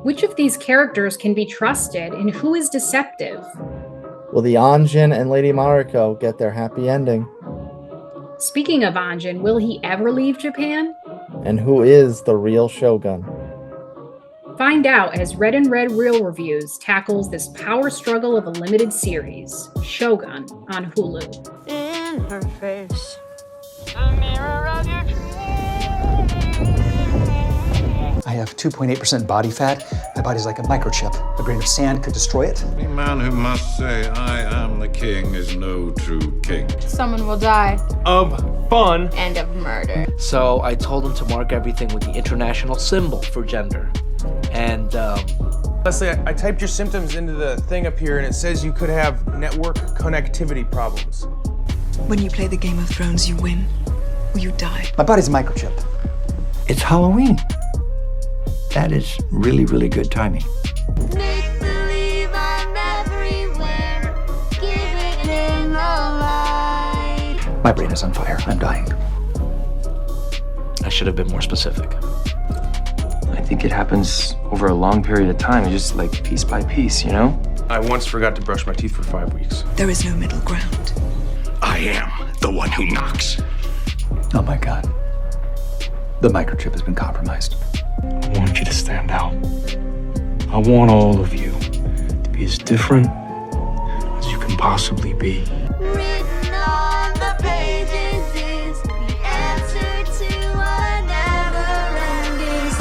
Which of these characters can be trusted and who is deceptive? Will the Anjin and Lady Mariko get their happy ending? Speaking of Anjin, will he ever leave Japan? And who is the real Shogun? Find out as Red and Red Real Reviews tackles this power struggle of a limited series, Shōgun, on Hulu. In her face, the mirror of your dreams. I have 2.8% body fat. My body's like a microchip. A grain of sand could destroy it. Any man who must say, I am the king, is no true king. Someone will die. Of fun. And of murder. So I told him to mark everything with the international symbol for gender. And, Leslie, I typed your symptoms into the thing up here, and it says you could have network connectivity problems. When you play the Game of Thrones, you win, or you die. My body's a microchip. It's Halloween. That is really, really good timing. Make believe I'm everywhere. Give it in the light. My brain is on fire. I'm dying. I should have been more specific. I think it happens over a long period of time, just like piece by piece, you know? I once forgot to brush my teeth for 5 weeks. There is no middle ground. I am the one who knocks. Oh my God. The microchip has been compromised. I want you to stand out. I want all of you to be as different as you can possibly be. Written on the pages is the answer to a never-ending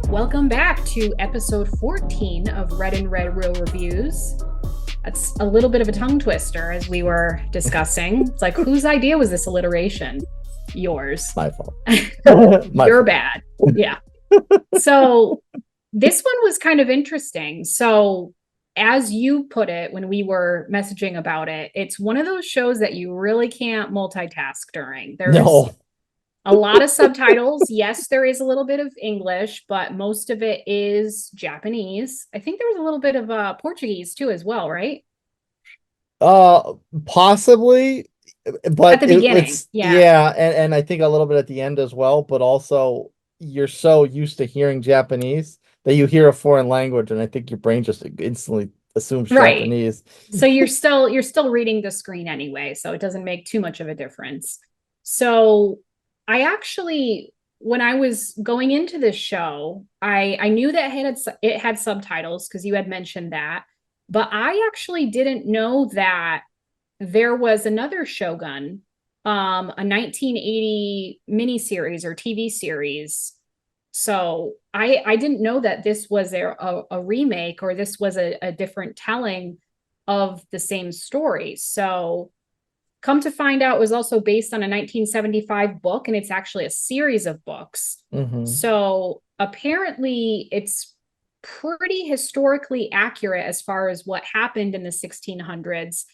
story. Welcome back to episode 14 of Red and Red Real Reviews. That's a little bit of a tongue twister, as we were discussing. It's like, whose idea was this alliteration? Yours. My fault. You're bad. Yeah. So this one was kind of interesting. So as you put it, when we were messaging about it, it's one of those shows that you really can't multitask during. There's a lot of subtitles. Yes, there is a little bit of English, but most of it is Japanese. I think there was a little bit of Portuguese too as well, right? Possibly, but at the beginning. Yeah, and I think a little bit at the end as well, but also you're so used to hearing Japanese that you hear a foreign language, and I think your brain just instantly assumes Japanese. So you're still reading the screen anyway, so it doesn't make too much of a difference. So I actually, when I was going into this show, I knew that it had subtitles because you had mentioned that, but I actually didn't know that there was another Shōgun, a 1980 miniseries or TV series. So I didn't know that this was a remake, or this was a different telling of the same story. So come to find out, it was also based on a 1975 book, and it's actually a series of books. Mm-hmm. So apparently it's pretty historically accurate as far as what happened in the 1600s.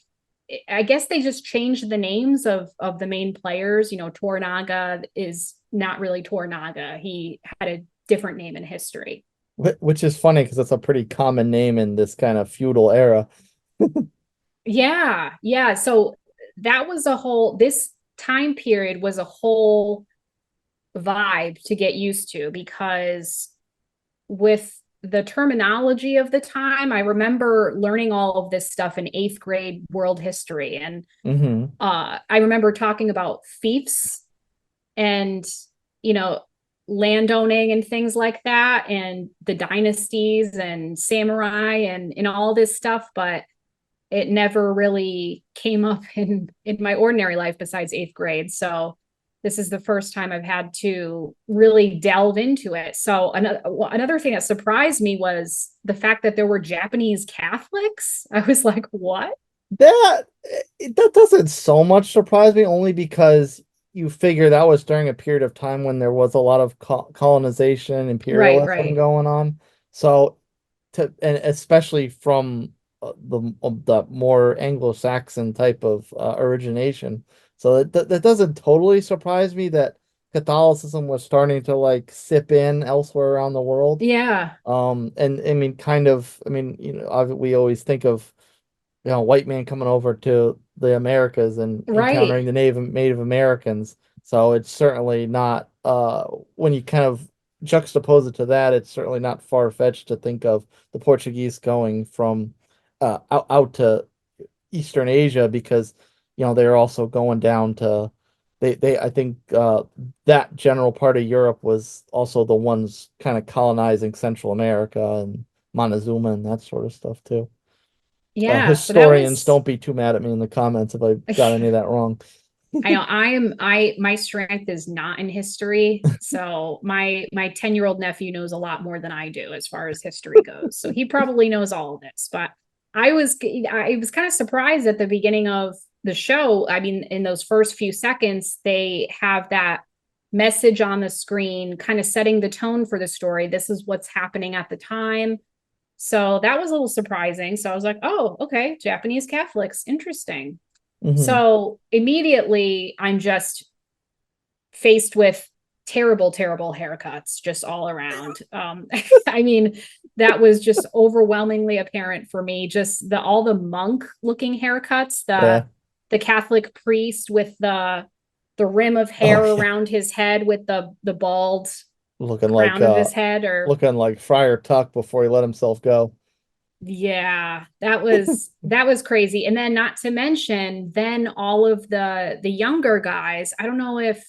I guess they just changed the names of the main players. You know, Toranaga is not really Toranaga. He had a different name in history. Which is funny because it's a pretty common name in this kind of feudal era. Yeah. So that was this time period was a whole vibe to get used to, because with the terminology of the time, I remember learning all of this stuff in 8th grade world history. And I remember talking about fiefs and, landowning and things like that, and the dynasties and samurai and all this stuff. But it never really came up in my ordinary life besides 8th grade. So this is the first time I've had to really delve into it. So another thing that surprised me was the fact that there were Japanese Catholics. I was like, what? That doesn't so much surprise me, only because you figure that was during a period of time when there was a lot of colonization, imperialism going on. So, and especially from the more Anglo-Saxon type of origination. So that doesn't totally surprise me that Catholicism was starting to like sip in elsewhere around the world. Yeah. And I mean, we always think of, white man coming over to the Americas and encountering the Native Americans. So it's certainly not, when you kind of juxtapose it to that, it's certainly not far-fetched to think of the Portuguese going from out to Eastern Asia, because they're also going down to they I think that general part of Europe was also the ones kind of colonizing Central America and Montezuma and that sort of stuff too. Yeah, Historians, so don't be too mad at me in the comments if I got any of that wrong. I know my strength is not in history. So my 10-year-old nephew knows a lot more than I do as far as history goes. So he probably knows all of this, but I was kind of surprised at the beginning of the show. I mean, in those first few seconds, they have that message on the screen kind of setting the tone for the story. This is what's happening at the time. So that was a little surprising. So I was like, oh, okay, Japanese Catholics, interesting. So immediately I'm just faced with terrible haircuts just all around. I mean, that was just overwhelmingly apparent for me. Just all the monk looking haircuts, the Catholic priest with the rim of hair around his head with the bald looking crown of his head, or looking like Friar Tuck before he let himself go. Yeah, that was crazy. And then not to mention then all of the younger guys, I don't know if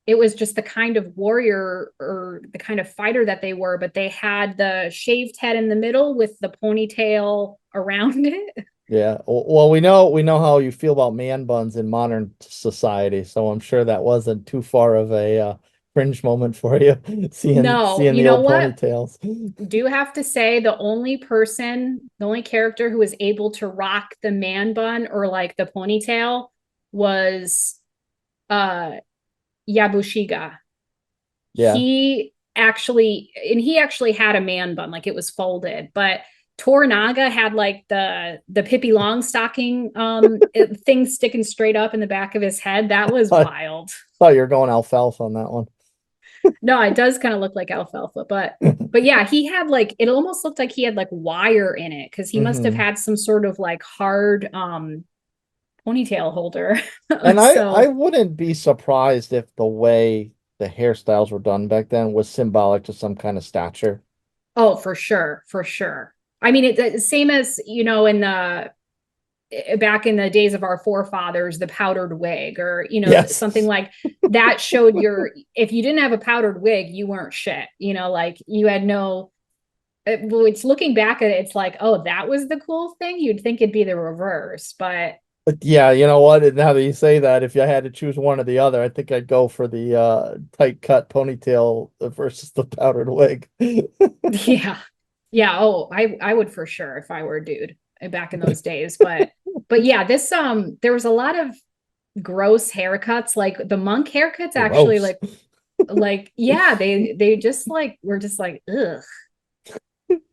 it was just the kind of warrior or the kind of fighter that they were, but they had the shaved head in the middle with the ponytail around it. Yeah. Well, we know how you feel about man buns in modern society, so I'm sure that wasn't too far of a cringe moment for you seeing the old ponytails. Do have to say the only character who was able to rock the man bun or like the ponytail was Yabushige. Yeah. He actually had a man bun, like it was folded, but Toranaga had like the Pippi Longstocking thing sticking straight up in the back of his head. That was wild. Thought you were going alfalfa on that one. No, it does kind of look like alfalfa, but yeah, he had like, it almost looked like he had like wire in it because he must have had some sort of like hard ponytail holder. And I wouldn't be surprised if the way the hairstyles were done back then was symbolic to some kind of stature. Oh, for sure. I mean, it's same as, in the back in the days of our forefathers, the powdered wig, or something like that showed if you didn't have a powdered wig, you weren't shit, like you had no. It's looking back at it, it's like, oh, that was the cool thing. You'd think it'd be the reverse, but yeah, you know what, now that you say that, if I had to choose one or the other, I think I'd go for the tight cut ponytail versus the powdered wig. Yeah. Oh, I would for sure if I were a dude back in those days. But yeah, this there was a lot of gross haircuts. Like the monk haircuts actually like yeah, they just like were just like ugh.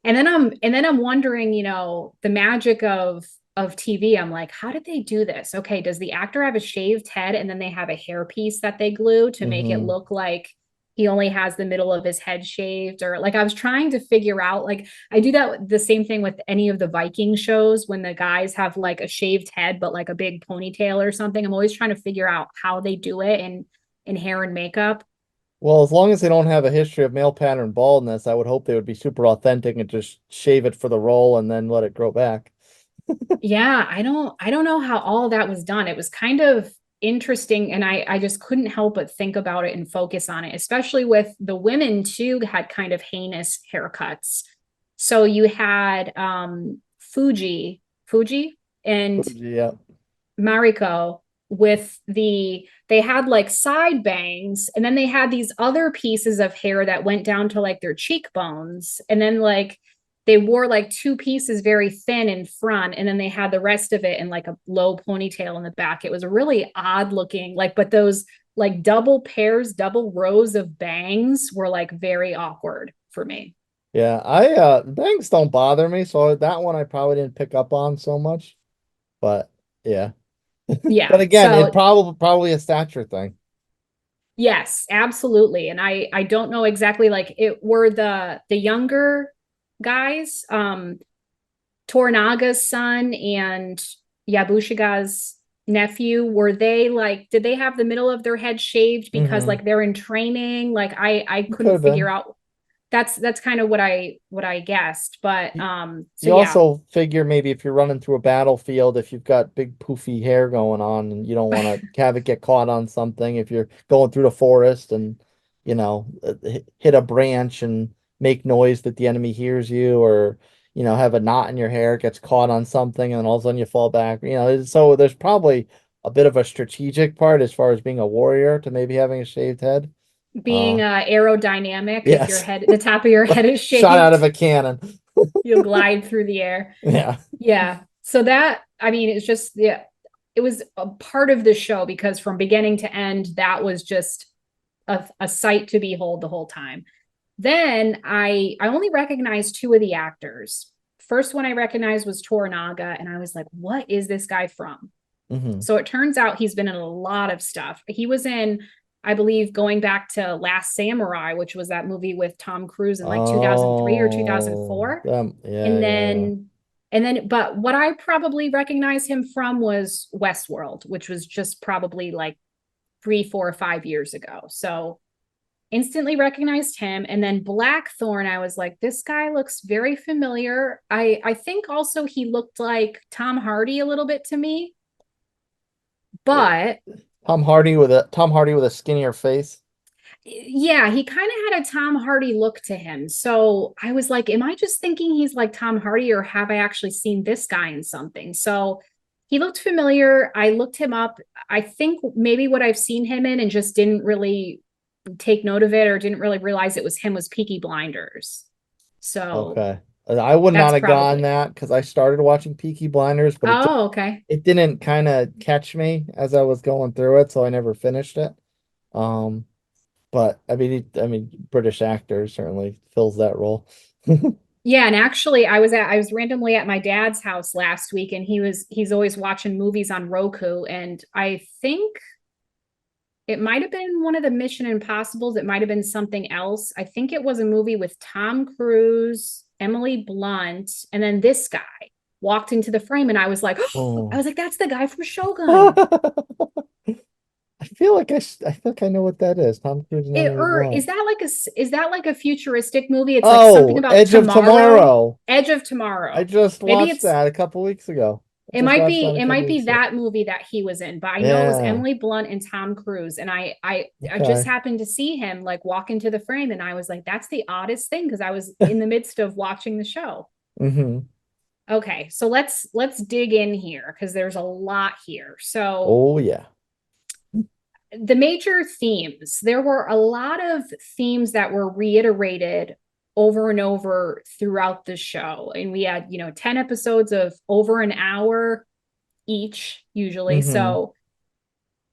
And then I'm wondering, the magic of TV. I'm like, how did they do this? Okay, does the actor have a shaved head and then they have a hairpiece that they glue to make it look like he only has the middle of his head shaved? Or like I was trying to figure out, like I do that the same thing with any of the Viking shows when the guys have like a shaved head but like a big ponytail or something. I'm always trying to figure out how they do it in hair and makeup. Well, as long as they don't have a history of male pattern baldness, I would hope they would be super authentic and just shave it for the role and then let it grow back. Yeah, I don't know how all of that was done. It was kind of interesting, and I just couldn't help but think about it and focus on it, especially with the women too had kind of heinous haircuts. So you had Fuji and Mariko with they had like side bangs, and then they had these other pieces of hair that went down to like their cheekbones, and then like they wore like two pieces very thin in front, and then they had the rest of it in like a low ponytail in the back. It was really odd looking, like, but those like double rows of bangs were like very awkward for me. Yeah, bangs don't bother me, so that one I probably didn't pick up on so much. But yeah. Yeah. But again, it's probably a stature thing. Yes, absolutely. And I don't know exactly, like it were the younger guys, Toranaga's son and Yabushige's nephew, were they like, did they have the middle of their head shaved because like they're in training? Like I couldn't figure out. That's kind of what I guessed. But you also figure maybe if you're running through a battlefield, if you've got big poofy hair going on and you don't want to have it get caught on something, if you're going through the forest and hit a branch and make noise that the enemy hears you, or have a knot in your hair, gets caught on something, and all of a sudden you fall back. So there's probably a bit of a strategic part as far as being a warrior to maybe having a shaved head. Being aerodynamic, yes. if your head, the top of your head is shaved, shot out of a cannon, you'll glide through the air. Yeah. So that, I mean, it's just it was a part of the show because from beginning to end, that was just a sight to behold the whole time. Then I only recognized two of the actors. First one I recognized was Toranaga, and I was like, what is this guy from? So it turns out he's been in a lot of stuff. He was in, I believe, going back to Last Samurai, which was that movie with Tom Cruise in like 2003 or 2004. And then, but what I probably recognized him from was Westworld, which was just probably like 3, 4, 5 years ago. So instantly recognized him. And then Blackthorne, I was like, this guy looks very familiar. I think also he looked like Tom Hardy a little bit to me. But Tom Hardy with a skinnier face. Yeah, he kind of had a Tom Hardy look to him. So I was like, am I just thinking he's like Tom Hardy, or have I actually seen this guy in something? So he looked familiar. I looked him up. I think maybe what I've seen him in and just didn't really take note of it or didn't really realize it was him was Peaky Blinders. So okay. I would not have gone that because I started watching Peaky Blinders, but okay. It didn't kind of catch me as I was going through it, so I never finished it. But I mean, British actor certainly fills that role. Yeah, and actually, I was randomly at my dad's house last week, and he's always watching movies on Roku, and I think it might have been one of the Mission Impossibles. It might have been something else. I think it was a movie with Tom Cruise, Emily Blunt, and then this guy walked into the frame, and I was like, that's the guy from Shōgun. I feel like I know what that is. Tom Cruise. Is that like a futuristic movie? It's like something about Edge of Tomorrow. Edge of Tomorrow. I just watched that a couple weeks ago. It might be that movie that he was in, but I know it was Emily Blunt and Tom Cruise, and I just happened to see him like walk into the frame, and I was like, that's the oddest thing because I was in the midst of watching the show. Okay, so let's dig in here because there's a lot here. So the major themes, there were a lot of themes that were reiterated over and over throughout the show. And we had, 10 episodes of over an hour each, usually. So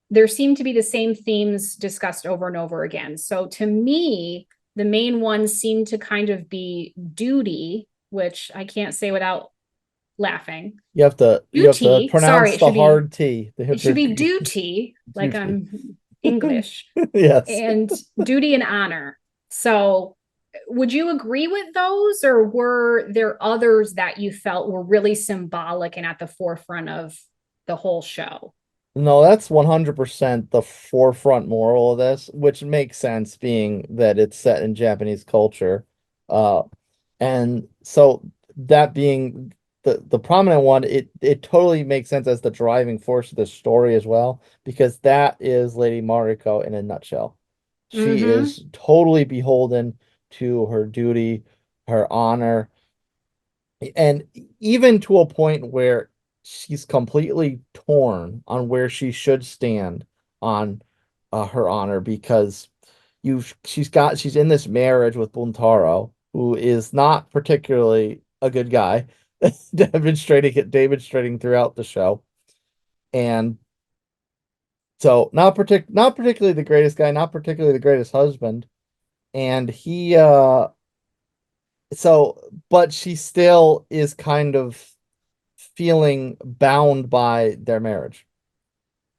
there seemed to be the same themes discussed over and over again. So to me, the main ones seemed to kind of be duty, which I can't say without laughing. You have to pronounce the hard T. It should be duty, like I'm English. Yes. And duty and honor. So would you agree with those, or were there others that you felt were really symbolic and at the forefront of the whole show? No, that's 100% the forefront moral of this, which makes sense being that it's set in Japanese culture. And so that being the prominent one, it totally makes sense as the driving force of the story as well, because that is Lady Mariko in a nutshell. She is totally beholden to her duty, her honor, and even to a point where she's completely torn on where she should stand on her honor, because she's in this marriage with Buntaro, who is not particularly a good guy, demonstrating throughout the show, and so not particularly the greatest guy, not particularly the greatest husband, and he but she still is kind of feeling bound by their marriage.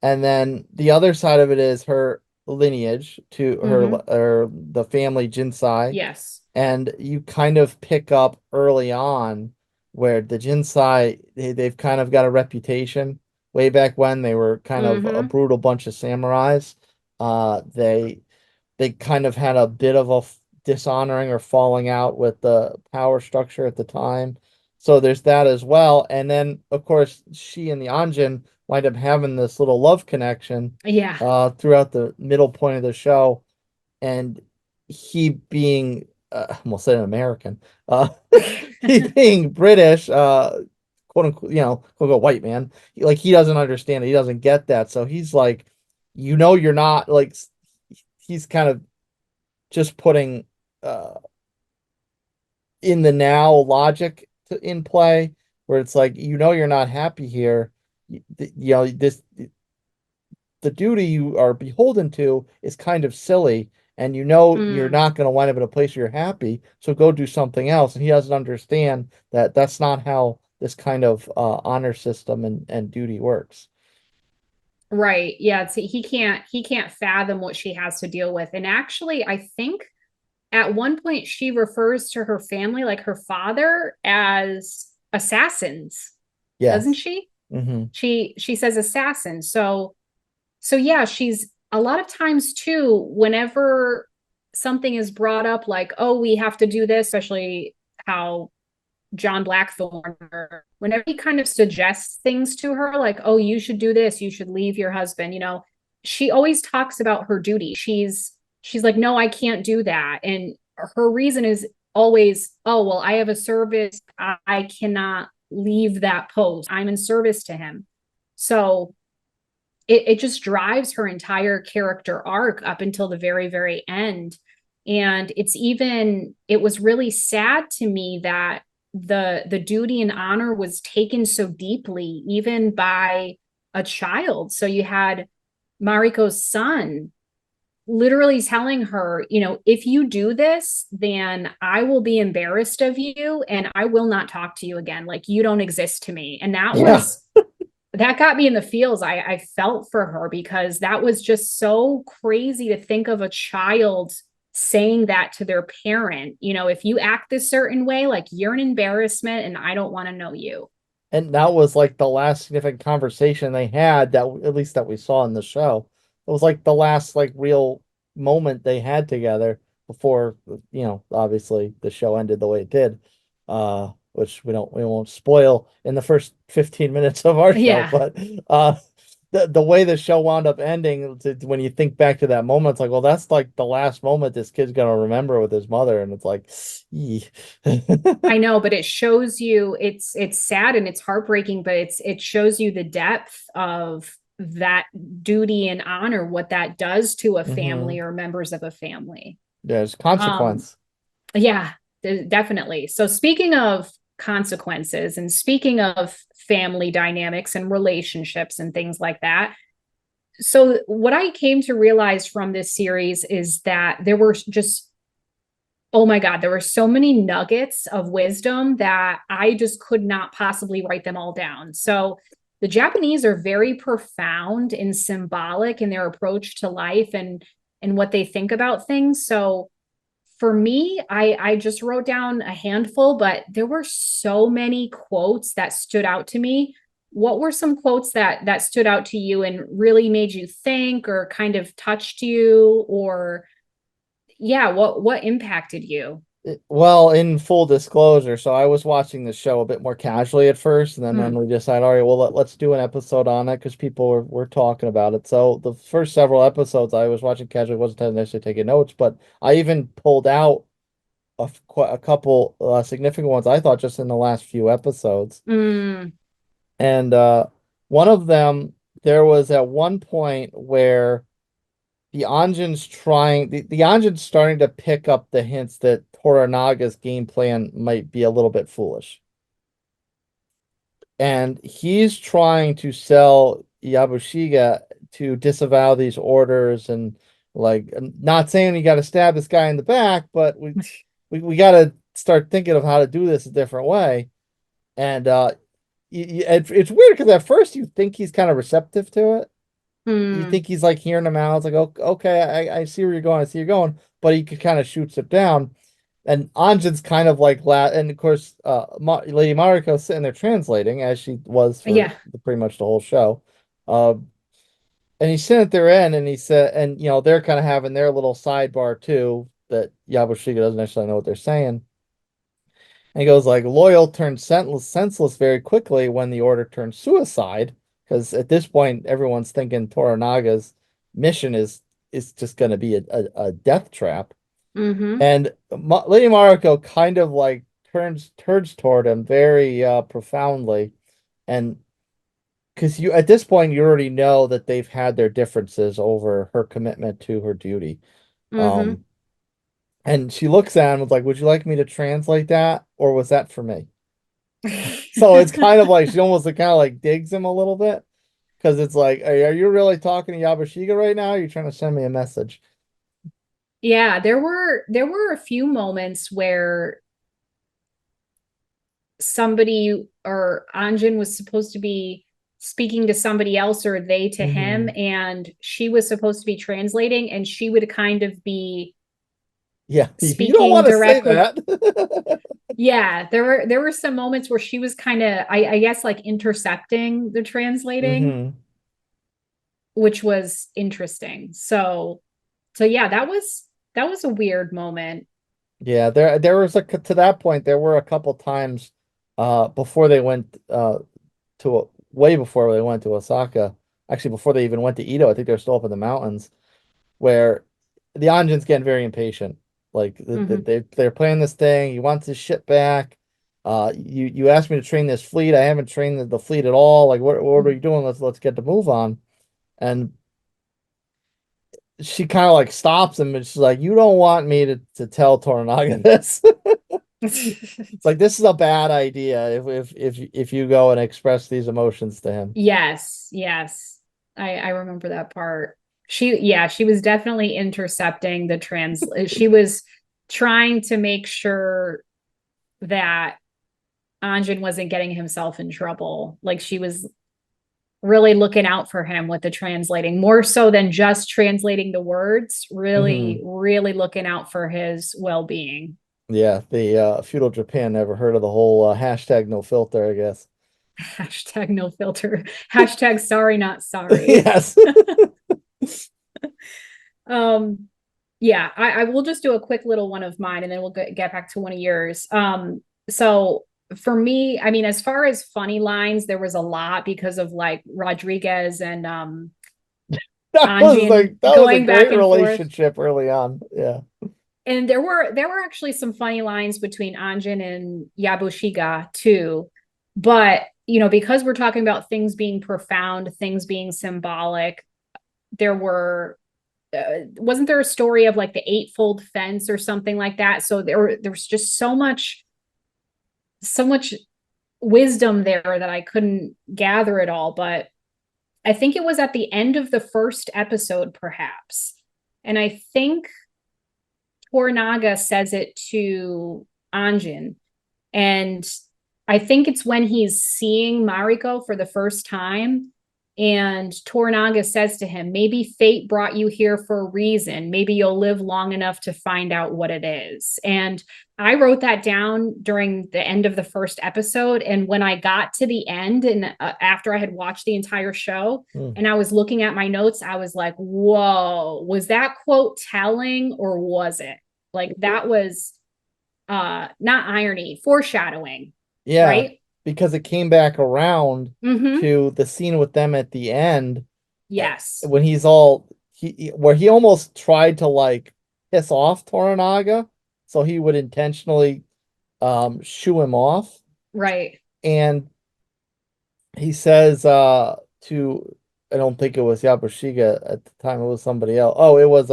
And then the other side of it is her lineage to her the family Jinsai. Yes. And you kind of pick up early on where the Jinsai, they've kind of got a reputation way back when they were kind of a brutal bunch of samurais. They kind of had a bit of a dishonoring or falling out with the power structure at the time. So there's that as well. And then, of course, she and the Anjin wind up having this little love connection throughout the middle point of the show. And he being, almost said an American, he being British, quote unquote, quote unquote white man, he doesn't understand it. He doesn't get that. So he's like, you're not like, he's kind of just putting in the now logic in play, where it's like, you're not happy here. This the duty you are beholden to is kind of silly, and you're not going to wind up in a place where you're happy, so go do something else. And he doesn't understand that that's not how this kind of honor system and duty works. Right. Yeah. He can't fathom what she has to deal with. And actually, I think at one point she refers to her family, like her father, as assassins. Yes. Doesn't she? Mm-hmm. She says assassin. So yeah, she's a lot of times too, whenever something is brought up, like, oh, we have to do this, especially how John Blackthorne, whenever he kind of suggests things to her, like, oh, you should do this, you should leave your husband, she always talks about her duty. She's like, no, I can't do that. And her reason is always, oh, well, I have a service. I cannot leave that post. I'm in service to him. So it just drives her entire character arc up until the very, very end. And it was really sad to me that the duty and honor was taken so deeply, even by a child. So you had Mariko's son literally telling her, if you do this, then I will be embarrassed of you and I will not talk to you again. Like, you don't exist to me. And that got me in the feels. I felt for her, because that was just so crazy to think of a child saying that to their parent. If you act this certain way, like, you're an embarrassment and I don't want to know you. And that was like the last significant conversation they had, that at least that we saw in the show. It was like the last like real moment they had together before, obviously the show ended the way it did, which we won't spoil in the first 15 minutes of our show. But the way the show wound up ending, when you think back to that moment, it's like, well, that's like the last moment this kid's gonna remember with his mother. And it's like, I know, but it shows you, it's sad and it's heartbreaking, but it shows you the depth of that duty and honor, what that does to a family or members of a family. There's consequence. Yeah, definitely. So speaking of consequences and speaking of family dynamics and relationships and things like that, so what I came to realize from this series is that there were just, oh my God, there were so many nuggets of wisdom that I just could not possibly write them all down. So the Japanese are very profound and symbolic in their approach to life and what they think about things. So for me, I just wrote down a handful, but there were so many quotes that stood out to me. What were some quotes that stood out to you and really made you think, or kind of touched you, or what impacted you? Well, in full disclosure, so I was watching the show a bit more casually at first, and then when we decided, all right, well, let's do an episode on it, because people were talking about it. So the first several episodes I was watching casually, wasn't necessarily taking notes, but I even pulled out a couple significant ones I thought just in the last few episodes. And one of them, there was at one point where the Anjin's the Anjin's starting to pick up the hints that Toranaga's game plan might be a little bit foolish. And he's trying to sell Yabushige to disavow these orders, and like, not saying you got to stab this guy in the back, but we got to start thinking of how to do this a different way. And it's weird, because at first you think he's kind of receptive to it. You think he's like hearing him out. It's like, okay, I see where you're going. I see you're going. But he kind of shoots it down. And Anjin's kind of like, and of course, Lady Mariko sitting there translating, as she was for pretty much the whole show. And he's sitting at their end, and he said, and they're kind of having their little sidebar too, that Yabushige doesn't necessarily know what they're saying. And he goes like, loyal turns senseless very quickly when the order turns suicide, because at this point everyone's thinking Toranaga's mission is just going to be a death trap. And Lady Mariko kind of like turns toward him very profoundly, and because you at this point you already know that they've had their differences over her commitment to her duty. And she looks at him and was like, would you like me to translate that, or was that for me? So it's kind of like she almost kind of like digs him a little bit, because it's like, are you really talking to Yabushige right now? Or are you trying to send me a message? Yeah, there were a few moments where somebody or Anjin was supposed to be speaking to somebody else, or they to him, and she was supposed to be translating, and she would kind of be speaking you don't want to directly. Say that. Yeah, there were some moments where she was kind of, I guess, like intercepting the translating, which was interesting. So yeah, that was a weird moment. Yeah, there was to that point there were a couple times before they went way before they went to Osaka, actually before they even went to Edo. I think they're still up in the mountains, where the Anjin's getting very impatient. Like they're playing this thing. He wants his shit back. You asked me to train this fleet. I haven't trained the fleet at all. Like what are you doing? Let's get the move on. And she kind of like stops him, and she's like, you don't want me to tell Toranaga this. It's like, this is a bad idea if you go and express these emotions to him. Yes. I remember that part. She was definitely intercepting the she was trying to make sure that Anjin wasn't getting himself in trouble. Like, she was really looking out for him with the translating, more so than just translating the words, really looking out for his well-being. Yeah, the Feudal Japan never heard of the whole hashtag no filter, I guess. Hashtag no filter. Hashtag sorry, not sorry. Yes. Yeah, I will just do a quick little one of mine, and then we'll get back to one of yours. So for me, I mean, as far as funny lines, there was a lot because of like Rodriguez and that was a great relationship early on. Yeah. And there were actually some funny lines between Anjin and Yabushige too. But, because we're talking about things being profound, things being symbolic, there were wasn't there a story of like the eightfold fence or something like that? So there was just so much wisdom there that I couldn't gather it all. But I think it was at the end of the first episode, perhaps. And I think Toranaga says it to Anjin. And I think it's when he's seeing Mariko for the first time. And Toranaga says to him, maybe fate brought you here for a reason. Maybe you'll live long enough to find out what it is. And I wrote that down during the end of the first episode. And when I got to the end, and after I had watched the entire show, and I was looking at my notes, I was like, whoa, was that quote telling, or was it? Like, that was not irony, foreshadowing. Yeah. Right? Because it came back around to the scene with them at the end. Yes. When where he almost tried to like piss off Toranaga, so he would intentionally shoo him off. Right. And he says I don't think it was Yabushige at the time, it was somebody else. Oh, it was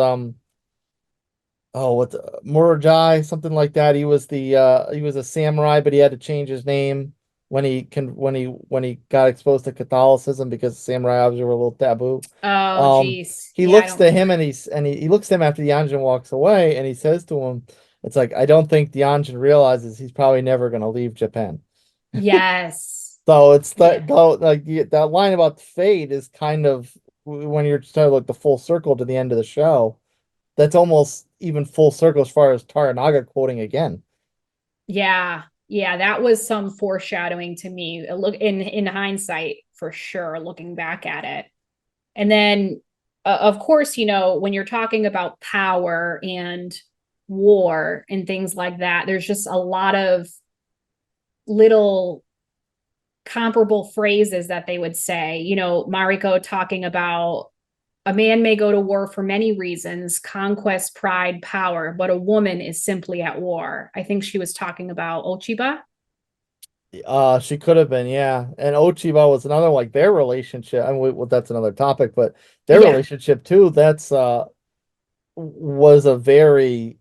what's Murajai, something like that. He was a samurai, but he had to change his name when he got exposed to Catholicism, because samurai obviously were a little taboo. Oh, jeez. He looks to him, and he looks to him after the Anjin walks away, and he says to him, it's like, I don't think the Anjin realizes he's probably never going to leave Japan. Yes. So it's that line about fate is kind of, when you're starting to look the full circle to the end of the show, that's almost even full circle as far as Toranaga quoting again. Yeah, that was some foreshadowing to me. Look, in hindsight, for sure, looking back at it. And then, of course, when you're talking about power and war and things like that, there's just a lot of little comparable phrases that they would say. Mariko talking about a man may go to war for many reasons, conquest, pride, power, but a woman is simply at war. I think she was talking about Ochiba. She could have been, yeah. And Ochiba was another, like, their relationship. I mean, well, that's another topic, but their relationship too, that's was a very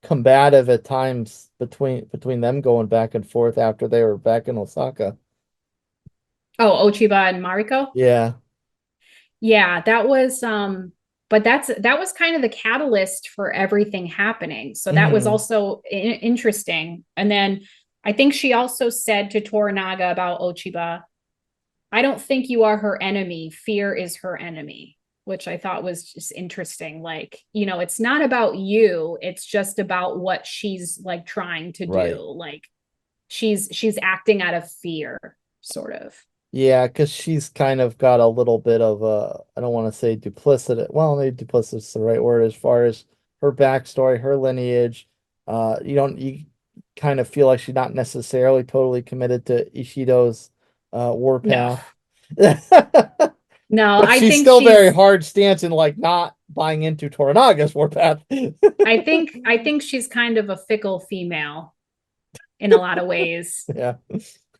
combative at times between them, going back and forth after they were back in Osaka. Oh, Ochiba and Mariko? Yeah. Yeah, that was but that was kind of the catalyst for everything happening. So that was also interesting. And then I think she also said to Toranaga about Ochiba, I don't think you are her enemy. Fear is her enemy, which I thought was just interesting. Like, it's not about you. It's just about what she's like trying to do. Like she's acting out of fear, sort of. Yeah, because she's kind of got a little bit of I don't want to say duplicity. Well, maybe duplicity is the right word as far as her backstory, her lineage. You kind of feel like she's not necessarily totally committed to Ishido's warpath. No, but I she's think still very hard stance in like not buying into Toranaga's warpath. I think she's kind of a fickle female in a lot of ways. Yeah.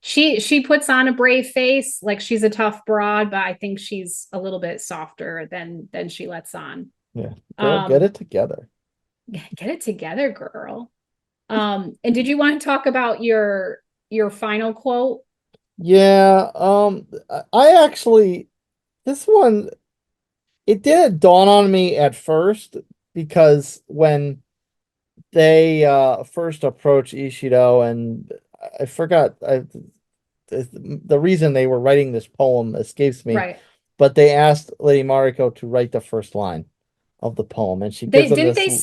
She puts on a brave face, like she's a tough broad, but I think she's a little bit softer than she lets on. Yeah. Girl, get it together. Get it together, girl. And did you want to talk about your final quote? Yeah, I actually, this one, it didn't dawn on me at first, because when they first approached Ishido, and I forgot the reason they were writing this poem escapes me, right? But they asked Lady Mariko to write the first line of the poem, and she gives them didn't this.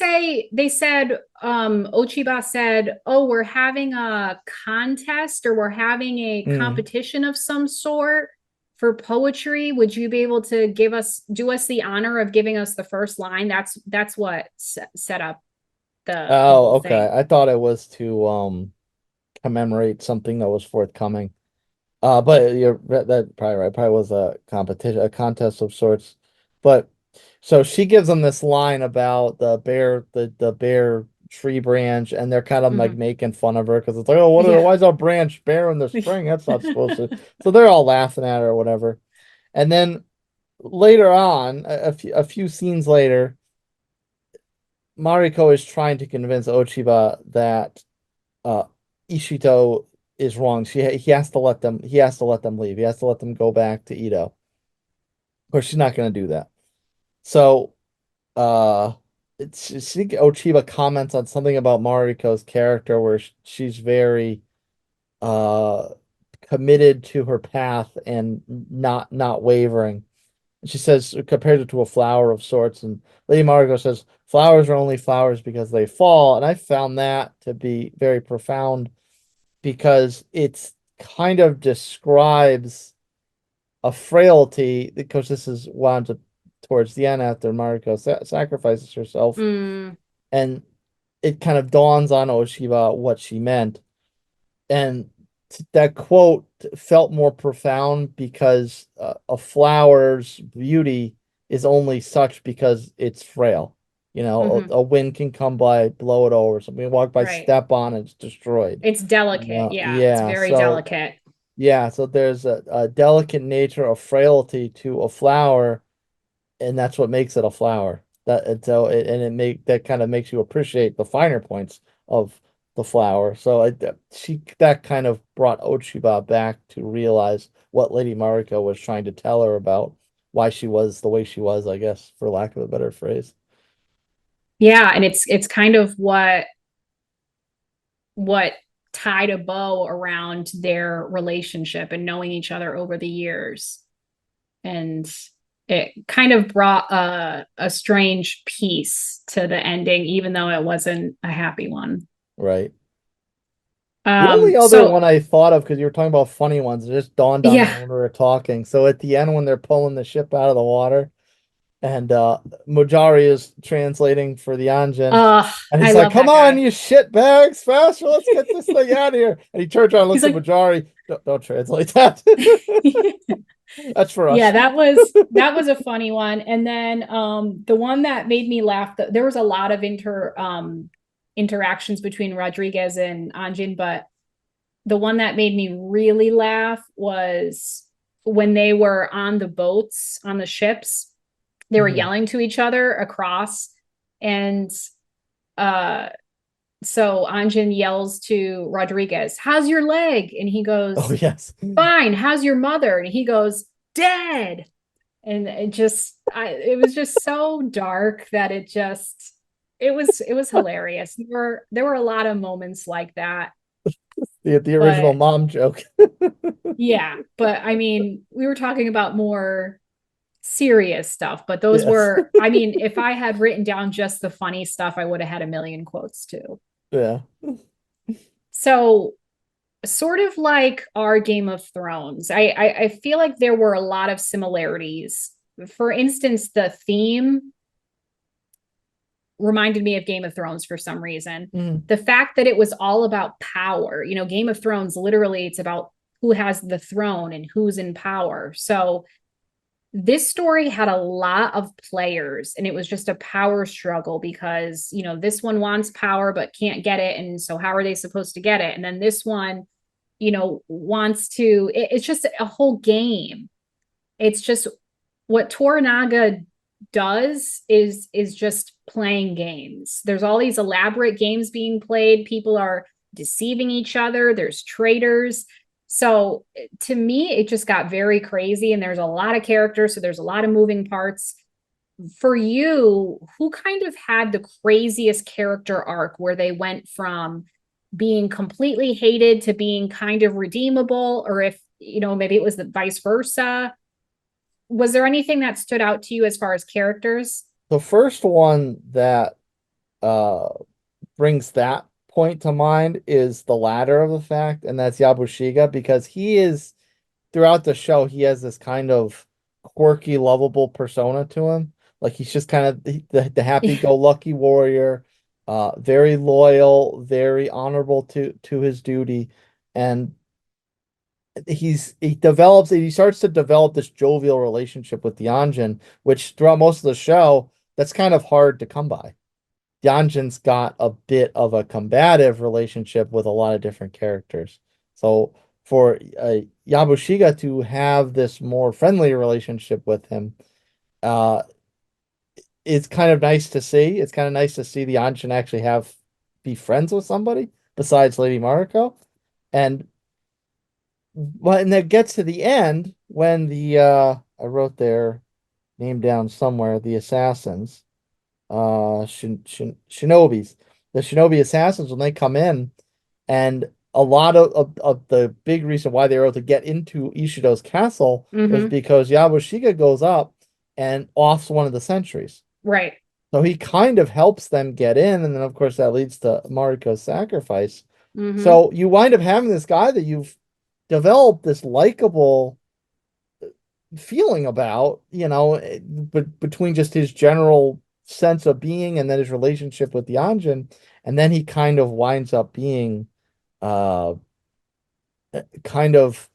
they said Ochiba said, oh, we're having a contest, or we're having a competition of some sort for poetry. Would you be able to do us the honor of giving us the first line? That's what set up the whole okay thing. I thought it was to commemorate something that was forthcoming. But you're that probably right. Probably was a competition, a contest of sorts. But so she gives them this line about the bare tree branch, and they're kind of like making fun of her, because it's like, oh, why is a branch bare in the spring? That's not supposed to. So they're all laughing at her or whatever. And then later on, a few scenes later, Mariko is trying to convince Ochiba that Ishito is wrong. He has to let them leave. He has to let them go back to Edo. Of course, she's not going to do that. So Ochiba comments on something about Mariko's character, where she's very committed to her path and not wavering. She says, compared it to a flower of sorts, and Lady Mariko says, flowers are only flowers because they fall. And I found that to be very profound, because it's kind of describes a frailty, because this is wound up towards the end after Mariko sacrifices herself. And it kind of dawns on Ochiba what she meant. And that quote felt more profound, because a flower's beauty is only such because it's frail. A wind can come by, blow it over. Something walk by, step on, it's destroyed. It's delicate. It's very delicate. Yeah, so there's a delicate nature of frailty to a flower, and that's what makes it a flower. That kind of makes you appreciate the finer points of the flower. So that kind of brought Ochiba back to realize what Lady Mariko was trying to tell her about why she was the way she was, I guess, for lack of a better phrase. Yeah, and it's kind of what tied a bow around their relationship and knowing each other over the years. And it kind of brought a strange peace to the ending, even though it wasn't a happy one. Right. The only other one I thought of, because you were talking about funny ones, it just dawned on me when we were talking. So at the end, when they're pulling the ship out of the water, and Mojari is translating for the Anjin, and he's like, "Come on, you shit bags, faster! Let's get this thing out of here!" And he turns around and looks at Mojari. Don't translate that. That's for us. Yeah, that was a funny one. And then the one that made me laugh, there was a lot of interactions between Rodriguez and Anjin, but the one that made me really laugh was when they were on the boats, on the ships, they were yelling to each other across. And so Anjin yells to Rodriguez, "How's your leg?" And he goes, "Oh, yes. Fine. How's your mother?" And he goes, "Dead." And it was just so dark that it was hilarious. There were a lot of moments like that. The original mom joke. Yeah, but I mean, we were talking about more serious stuff, but those were, I mean, if I had written down just the funny stuff, I would have had a million quotes too. Yeah. So sort of like our Game of Thrones, I feel like there were a lot of similarities. For instance, the theme reminded me of Game of Thrones for some reason. The fact that it was all about power, Game of Thrones, literally it's about who has the throne and who's in power. So this story had a lot of players, and it was just a power struggle because, this one wants power but can't get it. And so how are they supposed to get it? And then this one, wants to, it's just a whole game. It's just what Toranaga does is just playing games. There's all these elaborate games being played. People are deceiving each other. There's traitors. So to me, it just got very crazy, and there's a lot of characters. So there's a lot of moving parts. For you, who kind of had the craziest character arc where they went from being completely hated to being kind of redeemable, or if, maybe it was the vice versa? Was there anything that stood out to you as far as characters? The first one that brings that point to mind is the latter of the fact, and that's Yabushige, because he is, throughout the show, he has this kind of quirky, lovable persona to him. Like, he's just kind of the happy-go-lucky warrior, very loyal, very honorable to his duty, and he starts to develop this jovial relationship with the Anjin, which throughout most of the show, that's kind of hard to come by. The Anjin's got a bit of a combative relationship with a lot of different characters. So for Yabushige to have this more friendly relationship with him, it's kind of nice to see. It's kind of nice to see the Anjin actually be friends with somebody besides Lady Mariko. And that gets to the end when I wrote their name down somewhere, the assassins, shinobis, the shinobi assassins, when they come in, and a lot of the big reason why they were able to get into Ishido's castle was because Yabushige goes up and offs one of the sentries. Right. So he kind of helps them get in, and then of course that leads to Mariko's sacrifice. So you wind up having this guy that you've developed this likable feeling about, but between just his general sense of being and then his relationship with the Anjin, and then he kind of winds up being kind of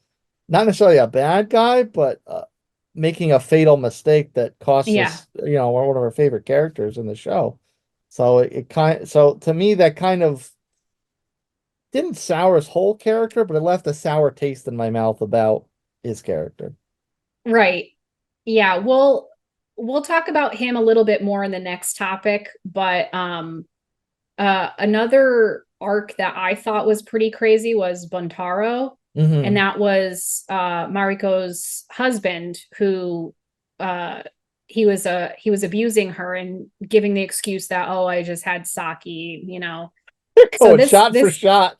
not necessarily a bad guy, but making a fatal mistake that costs us, one of our favorite characters in the show. So so to me, that kind of didn't sour his whole character, but it left a sour taste in my mouth about his character. Right. Yeah. We'll talk about him a little bit more in the next topic, but another arc that I thought was pretty crazy was Buntaro. And that was Mariko's husband, who he was abusing her and giving the excuse that, oh, I just had sake, So shot for shot.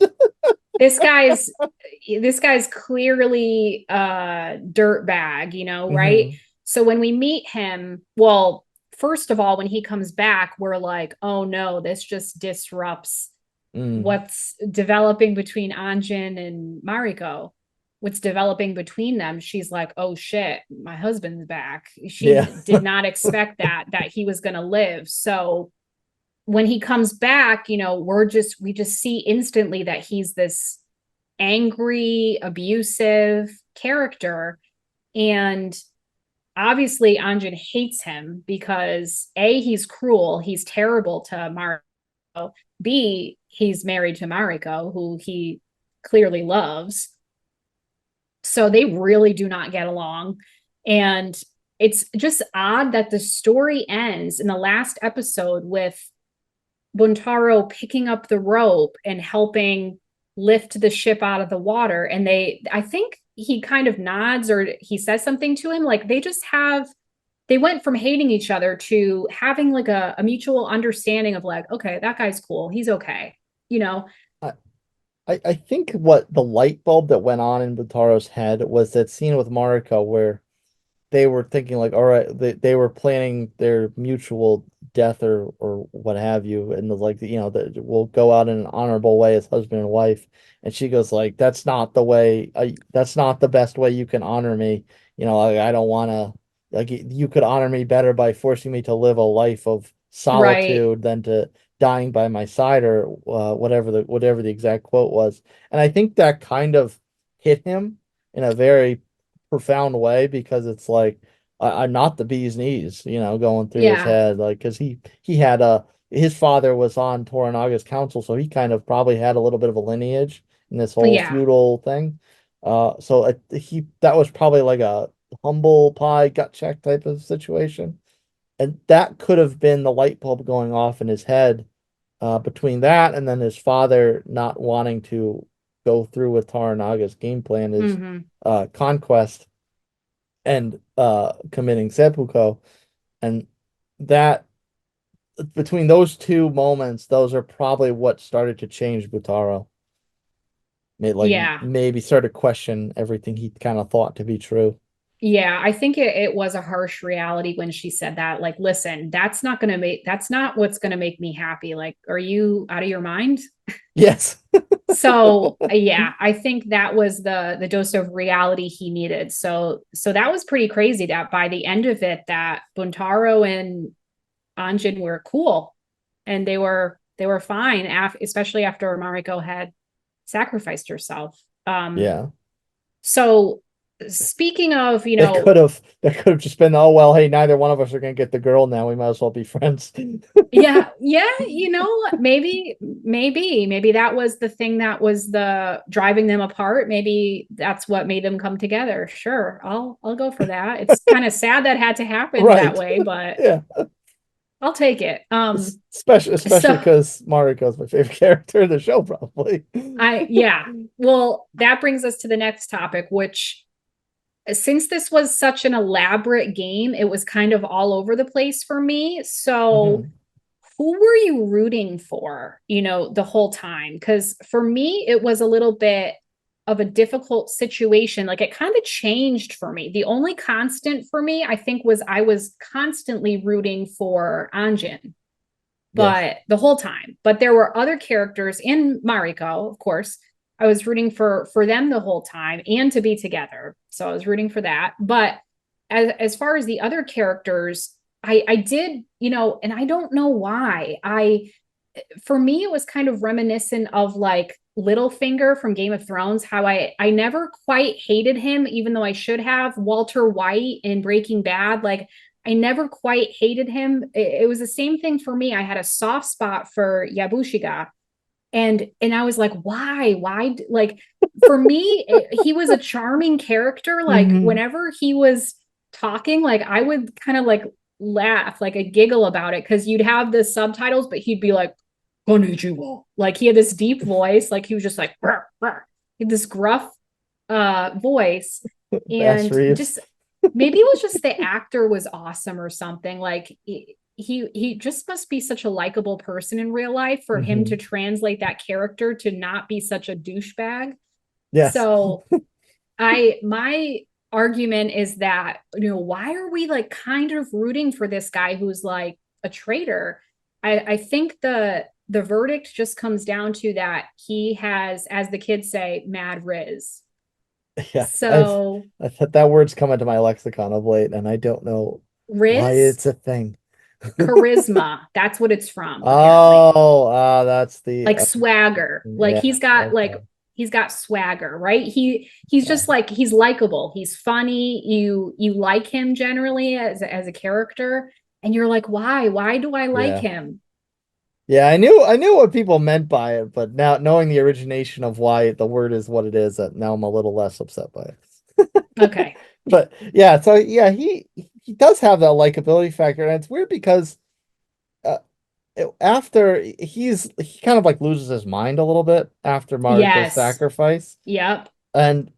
this guy's clearly a dirtbag, right? So when we meet him, well, first of all, when he comes back, we're like, oh no, this just disrupts what's developing between Anjin and Mariko, what's developing between them. She's like, oh shit, my husband's back. She did not expect that he was going to live. So when he comes back, you know, we just see instantly that he's this angry, abusive character. And obviously Anjin hates him because A, he's cruel, he's terrible to Mariko. B, he's married to Mariko, who he clearly loves. So they really do not get along. And it's just odd that the story ends in the last episode with Buntaro picking up the rope and helping lift the ship out of the water. And I think he kind of nods or he says something to him. Like they went from hating each other to having like a mutual understanding of like, okay, that guy's cool. He's okay. You know? I think what the light bulb that went on in Buntaro's head was that scene with Mariko where they were thinking like, all right, they were planning their mutual death or what have you, and like, you know, that we'll go out in an honorable way as husband and wife. And she goes like, that's not the way. That's not the best way you can honor me. You know, like, I don't want to. Like, you could honor me better by forcing me to live a life of solitude than to dying by my side, or whatever the exact quote was. And I think that kind of hit him in a very profound way, because it's like, I'm not the bee's knees, you know, going through his head, like, because he had his father was on Toranaga's council, so he kind of probably had a little bit of a lineage in this whole feudal thing. So that was probably like a humble pie gut check type of situation, and that could have been the light bulb going off in his head, between that and then his father not wanting to go through with Toranaga's game plan, is conquest and committing seppuku. And that, between those two moments, those are probably what started to change Butaro. Maybe started to question everything he kind of thought to be true. Yeah, I think it was a harsh reality when she said that. Like, listen, that's not what's gonna make me happy. Like, are you out of your mind? Yes. So yeah, I think that was the dose of reality he needed. So that was pretty crazy that by the end of it, that Buntaro and Anjin were cool and they were fine, especially after Mariko had sacrificed herself. So speaking of, you know, that could have just been, oh well, hey, neither one of us are gonna get the girl now, we might as well be friends. yeah, you know, maybe that was the thing that was the driving them apart. Maybe that's what made them come together. Sure, I'll go for that. It's kind of sad that had to happen that way, but yeah, I'll take it. Especially because Mariko is my favorite character in the show, probably. Well, that brings us to the next topic, which, since this was such an elaborate game, it was kind of all over the place for me. So who were you rooting for, you know, the whole time? Because for me, it was a little bit of a difficult situation. Like, it kind of changed for me. The only constant for me, I think, was I was constantly rooting for Anjin, but the whole time. But there were other characters in Mariko, of course. I was rooting for them the whole time and to be together. So I was rooting for that. But as far as the other characters, I did, you know, and I don't know why. For me, it was kind of reminiscent of like Littlefinger from Game of Thrones, how I never quite hated him, even though I should have. Walter White in Breaking Bad, like, I never quite hated him. It was the same thing for me. I had a soft spot for Yabushige. And I was like, why, like, for me, he was a charming character. Like, whenever he was talking, like, I would kind of like laugh, like a giggle about it. Cause you'd have the subtitles, but he'd be like, konnichiwa. Like, he had this deep voice. Like, he was just like, rah, rah. He had this gruff voice. And just, maybe it was just the actor was awesome or something. Like, he just must be such a likable person in real life for him to translate that character to not be such a douchebag. Yes. So my argument is that, you know, why are we like kind of rooting for this guy who's like a traitor? I think the the verdict just comes down to that he has, as the kids say, mad riz. Yeah. So that word's come into my lexicon of late, and I don't know why riz, it's a thing. charisma. That's what it's from. Oh, that's the like swagger. Like yeah, he's got okay. he's got swagger, right? He's just like, he's likable. He's funny. You like him generally as a character, and you're like, why? Why do I like him? Yeah, I knew what people meant by it, but now knowing the origination of why the word is what it is, that now I'm a little less upset by it. Okay. But yeah, so yeah, he does have that likability factor, and it's weird because after he kind of like loses his mind a little bit after Mariko's sacrifice. Yep. And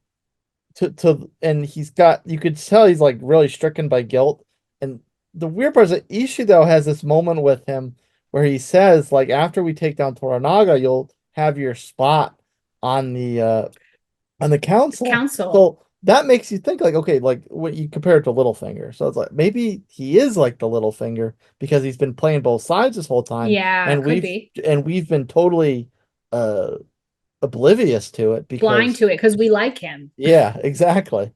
and he's got, you could tell he's like really stricken by guilt. And the weird part is that Ishido has this moment with him where he says, like, after we take down Toranaga, you'll have your spot on the council. So that makes you think, like, okay, like when you compare it to Littlefinger. So it's like maybe he is like the Littlefinger because he's been playing both sides this whole time. Yeah, and we've been totally oblivious to it, because blind to it because we like him. Yeah, exactly.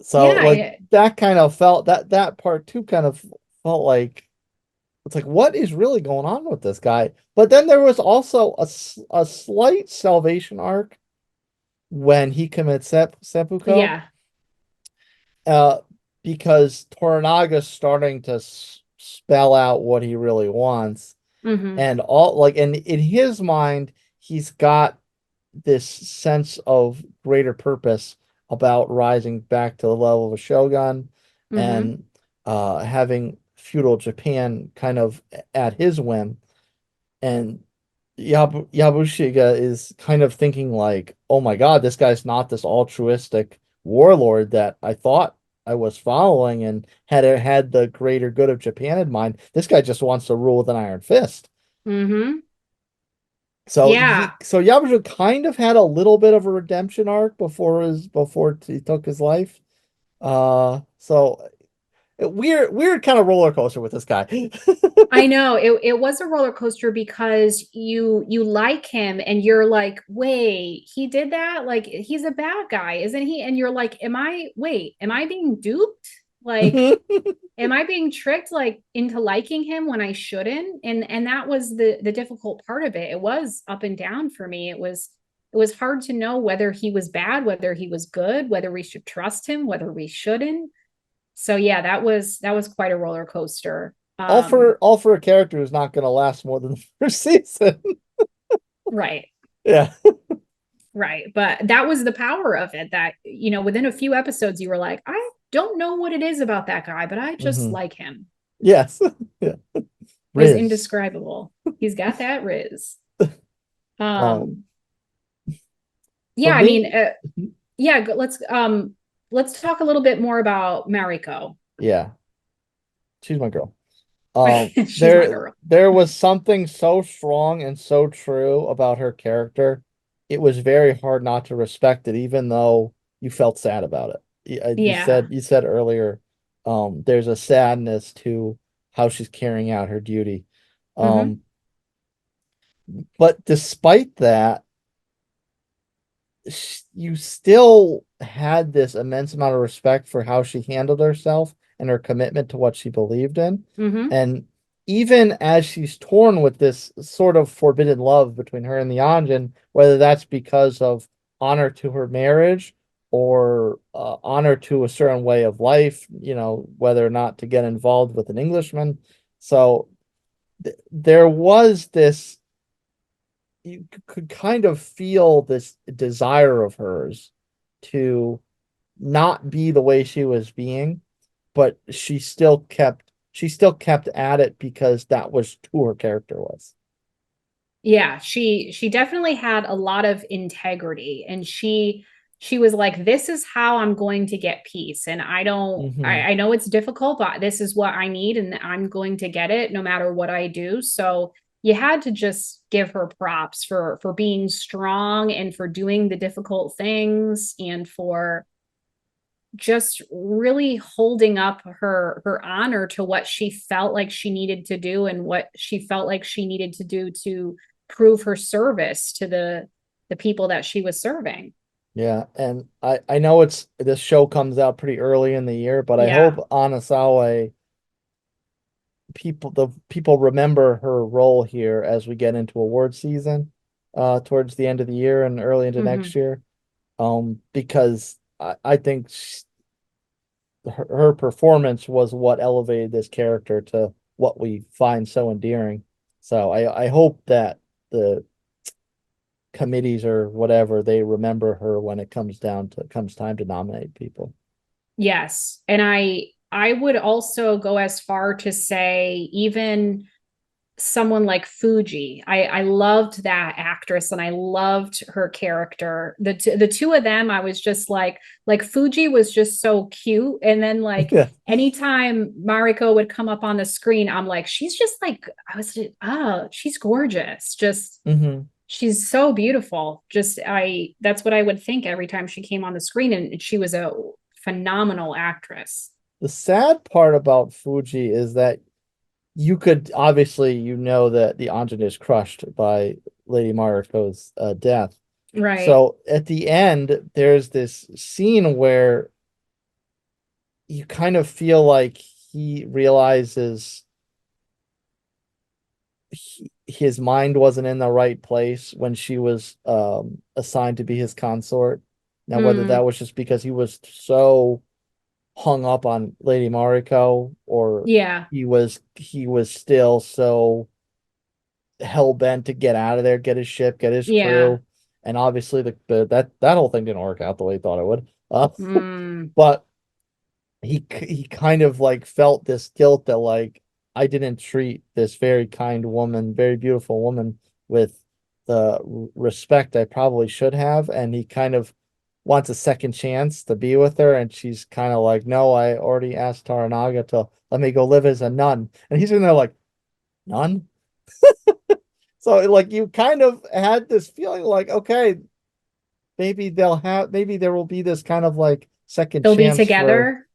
So like that kind of felt, that part too kind of felt like, it's like, what is really going on with this guy? But then there was also a slight salvation arc when he commits seppuku. Yeah. Because Toranaga's starting to spell out what he really wants. And all, like, in his mind, he's got this sense of greater purpose about rising back to the level of a shogun, and having feudal Japan kind of at his whim. And Yabushige is kind of thinking like, oh my God, this guy's not this altruistic warlord that I thought I was following and had the greater good of Japan in mind. This guy just wants to rule with an iron fist. So Yabushige kind of had a little bit of a redemption arc before he took his life. So weird kind of roller coaster with this guy. I know it was a roller coaster because you like him and you're like, wait, he did that? Like, he's a bad guy, isn't he? And you're like, am I being duped? Like, am I being tricked, like, into liking him when I shouldn't? And that was the difficult part of it. It was up and down for me. It was hard to know whether he was bad, whether he was good, whether we should trust him, whether we shouldn't. So yeah, that was quite a roller coaster. All for a character who's not going to last more than the first season. Right. Yeah. Right. But that was the power of it, that, within a few episodes, you were like, I don't know what it is about that guy, but I just like him. Yes. Yeah. It was indescribable. He's got that riz. Yeah, I mean, yeah, let's talk a little bit more about Mariko. Yeah. She's my girl. She's my girl. There was something so strong and so true about her character. It was very hard not to respect it, even though you felt sad about it. You said earlier, there's a sadness to how she's carrying out her duty. But despite that, you still had this immense amount of respect for how she handled herself and her commitment to what she believed in. And even as she's torn with this sort of forbidden love between her and the Anjin, whether that's because of honor to her marriage or honor to a certain way of life, whether or not to get involved with an Englishman. So there was this, you could kind of feel this desire of hers to not be the way she was being, but she still kept at it because that was who her character was. Yeah, she definitely had a lot of integrity, and she was like, this is how I'm going to get peace. And I know it's difficult, but this is what I need, and I'm going to get it no matter what I do. So you had to just give her props for being strong and for doing the difficult things and for just really holding up her honor to what she felt like she needed to do and what she felt like she needed to do to prove her service to the people that she was serving. Yeah, and I know this show comes out pretty early in the year, but I Yeah. hope Anasawa people remember her role here as we get into award season towards the end of the year and early into next year. Because I think her performance was what elevated this character to what we find so endearing. So I hope that the committees or whatever, they remember her when it comes time to nominate people. Yes. And I would also go as far to say even someone like Fuji. I loved that actress and I loved her character. The two of them, I was just like Fuji was just so cute. And then like anytime Mariko would come up on the screen, I'm like, she's just like, she's gorgeous. Just she's so beautiful. That's what I would think every time she came on the screen, and she was a phenomenal actress. The sad part about Fuji is that you could obviously, that the Anjin is crushed by Lady Mariko's death. Right. So at the end, there's this scene where you kind of feel like he realizes his mind wasn't in the right place when she was assigned to be his consort. Now, whether that was just because he was so hung up on Lady Mariko, or he was still so hell bent to get out of there, get his ship, get his crew, and obviously that whole thing didn't work out the way he thought it would. But he kind of like felt this guilt that like, I didn't treat this very kind woman, very beautiful woman, with the respect I probably should have, and he kind of wants a second chance to be with her, and she's kind of like, no, I already asked Toranaga to let me go live as a nun, and he's in there like, nun? So like you kind of had this feeling like, okay, maybe there will be this kind of like second They'll chance be together.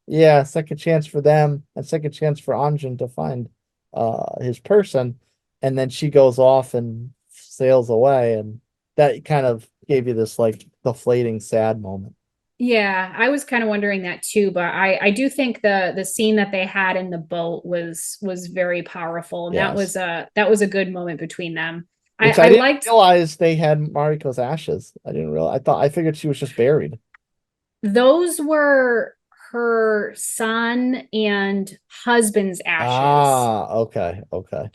second chance for them, and second chance for Anjin to find his person, and then she goes off and sails away, and that kind of gave you this like deflating sad moment. Yeah, I was kind of wondering that too, but I do think the scene that they had in the boat was very powerful, and that was a good moment between them. Which I didn't realize they had Mariko's ashes. I didn't realize. I figured she was just buried. Those were her son and husband's ashes. Okay.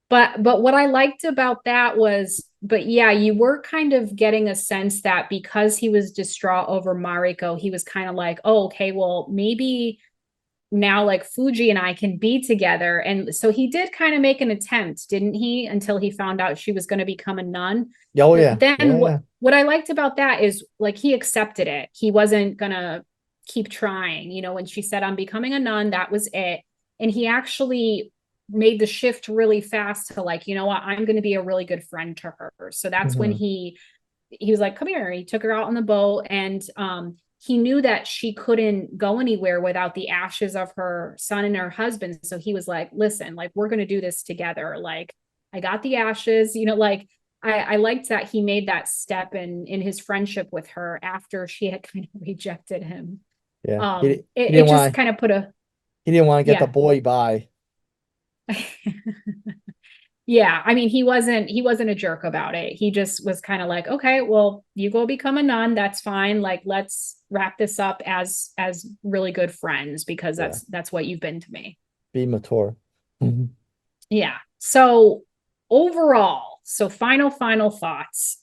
But what I liked about that was, but yeah, you were kind of getting a sense that because he was distraught over Mariko, he was kind of like, oh, okay, well, maybe now like Fuji and I can be together. And so he did kind of make an attempt, didn't he? Until he found out she was going to become a nun. Oh, yeah. But then what I liked about that is like he accepted it. He wasn't going to keep trying. When she said, I'm becoming a nun, that was it. And he actually made the shift really fast to like, you know what, I'm going to be a really good friend to her. So that's when he was like, come here. He took her out on the boat, and he knew that she couldn't go anywhere without the ashes of her son and her husband. So he was like, listen, like, we're going to do this together. Like, I got the ashes, like, I liked that he made that step in his friendship with her after she had kind of rejected him. Yeah. It just kind of put he didn't want to get the boy by. Yeah, I mean, he wasn't a jerk about it. He just was kind of like, okay, well, you go become a nun, that's fine. Like, let's wrap this up as really good friends, because that's what you've been to me. Be mature. Yeah. So overall, final thoughts.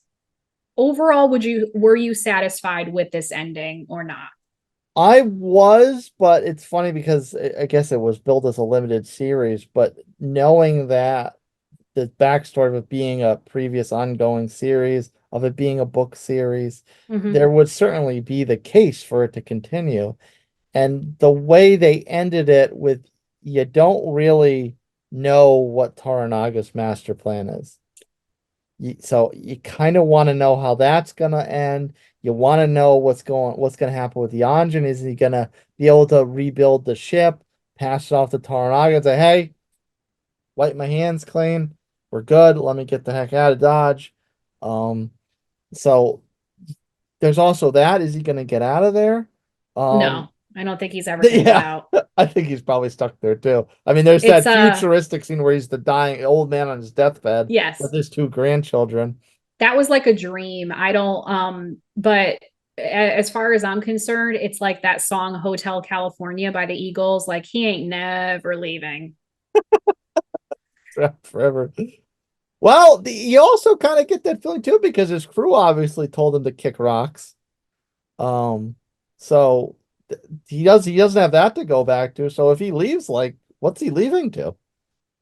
Overall, were you satisfied with this ending or not? I was, but it's funny because I guess it was built as a limited series, but knowing that the backstory of it being a previous ongoing series, of it being a book series, there would certainly be the case for it to continue. And the way they ended it with, you don't really know what Toranaga's master plan is. So you kind of want to know how that's going to end. You want to know what's going to happen with the Anjin. Is he gonna be able to rebuild the ship, pass it off to Toranaga and say, hey, wipe my hands clean. We're good. Let me get the heck out of Dodge. So there's also that. Is he gonna get out of there? No, I don't think he's ever gonna get out. I think he's probably stuck there too. I mean, there's that futuristic scene where he's the dying old man on his deathbed with his 2 grandchildren. That was like a dream. I don't but as far as I'm concerned, it's like that song Hotel California by the Eagles. Like, he ain't never leaving. Forever. Well, you also kind of get that feeling too, because his crew obviously told him to kick rocks. So he doesn't have that to go back to. So if he leaves, like, what's he leaving to?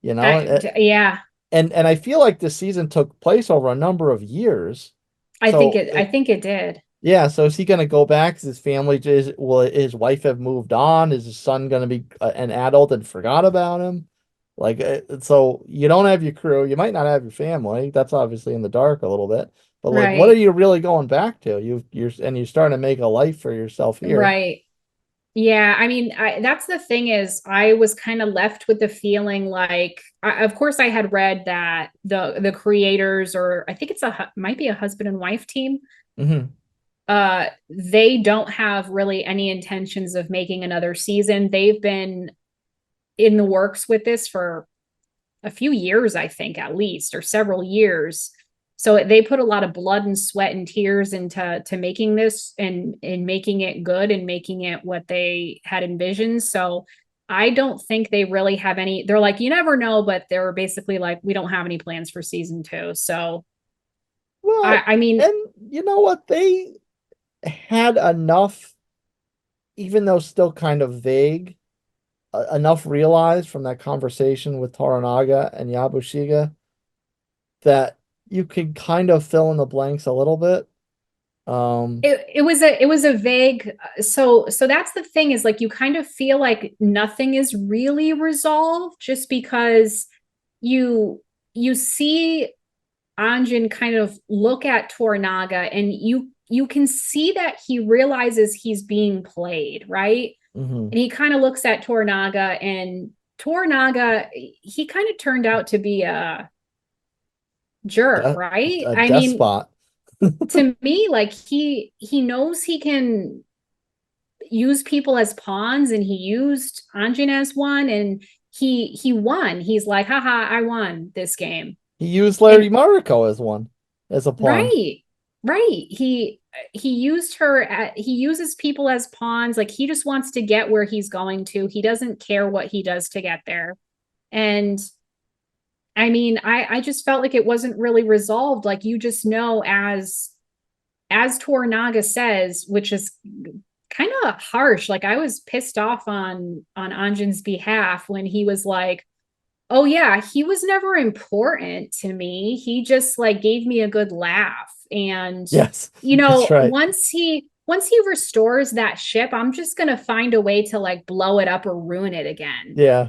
You know? Yeah. And I feel like this season took place over a number of years. I think it did. Yeah, so is he going to go back? Is his family will his wife have moved on? Is his son going to be an adult and forgot about him? Like, so you don't have your crew. You might not have your family. That's obviously in the dark a little bit. But like, what are you really going back to? You're starting to make a life for yourself here. Right. Yeah, I mean, that's the thing is I was kind of left with the feeling like, of course, I had read that the creators, or I think might be a husband and wife team. They don't have really any intentions of making another season. They've been in the works with this for a few years, I think, at least, or several years. So they put a lot of blood and sweat and tears into making this and making it good and making it what they had envisioned. So I don't think they really have any. They're like, you never know, but they're basically like, we don't have any plans for season 2. So, well, I mean, and you know what? They had enough, even though still kind of vague, enough realized from that conversation with Toranaga and Yabushige that you could kind of fill in the blanks a little bit. It was a vague, so that's the thing, is like, you kind of feel like nothing is really resolved, just because you see Anjin kind of look at Toranaga, and you can see that he realizes he's being played, right? And he kind of looks at Toranaga, and Toranaga, he kind of turned out to be a jerk, right? I despot. mean, to me, like, he knows he can use people as pawns, and he used Anjin as one, and he won. He's like, haha, I won this game. He used Lady Mariko as a pawn. Right. He used her. He uses people as pawns. Like, he just wants to get where he's going to. He doesn't care what he does to get there. And I mean, I just felt like it wasn't really resolved. Like, you just know, as Toranaga says, which is kind of harsh. Like, I was pissed off on Anjin's behalf when he was like, oh yeah, he was never important to me. He just like gave me a good laugh. And yes, you know, right. once he restores that ship, I'm just gonna find a way to like blow it up or ruin it again. Yeah.